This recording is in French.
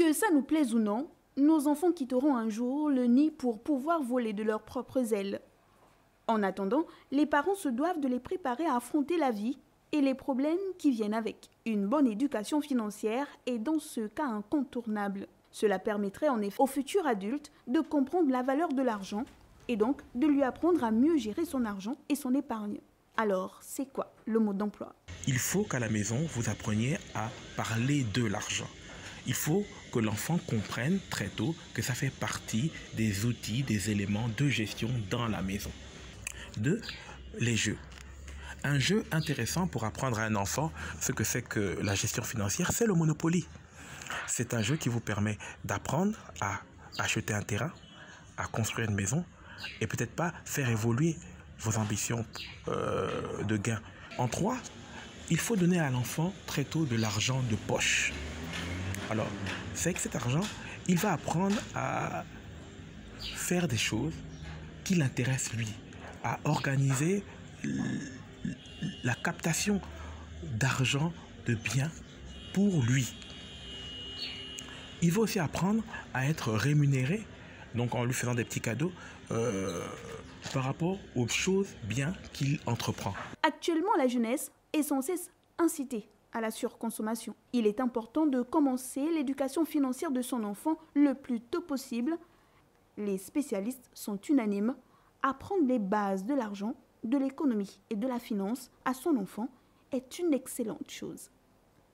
Que ça nous plaise ou non, nos enfants quitteront un jour le nid pour pouvoir voler de leurs propres ailes. En attendant, les parents se doivent de les préparer à affronter la vie et les problèmes qui viennent avec. Une bonne éducation financière est dans ce cas incontournable. Cela permettrait en effet au futur adulte de comprendre la valeur de l'argent et donc de lui apprendre à mieux gérer son argent et son épargne. Alors, c'est quoi le mode d'emploi? Il faut qu'à la maison, vous appreniez à parler de l'argent. Il faut que l'enfant comprenne très tôt que ça fait partie des outils, des éléments de gestion dans la maison. 2. Les jeux. Un jeu intéressant pour apprendre à un enfant ce que c'est que la gestion financière, c'est le Monopoly. C'est un jeu qui vous permet d'apprendre à acheter un terrain, à construire une maison et peut-être pas faire évoluer vos ambitions de gain. En 3, il faut donner à l'enfant très tôt de l'argent de poche. Alors, c'est avec cet argent, il va apprendre à faire des choses qui l'intéressent lui, à organiser la captation d'argent, de biens pour lui. Il va aussi apprendre à être rémunéré, donc en lui faisant des petits cadeaux par rapport aux choses bien qu'il entreprend. Actuellement, la jeunesse est sans cesse incitée à la surconsommation. Il est important de commencer l'éducation financière de son enfant le plus tôt possible. Les spécialistes sont unanimes. Apprendre les bases de l'argent, de l'économie et de la finance à son enfant est une excellente chose.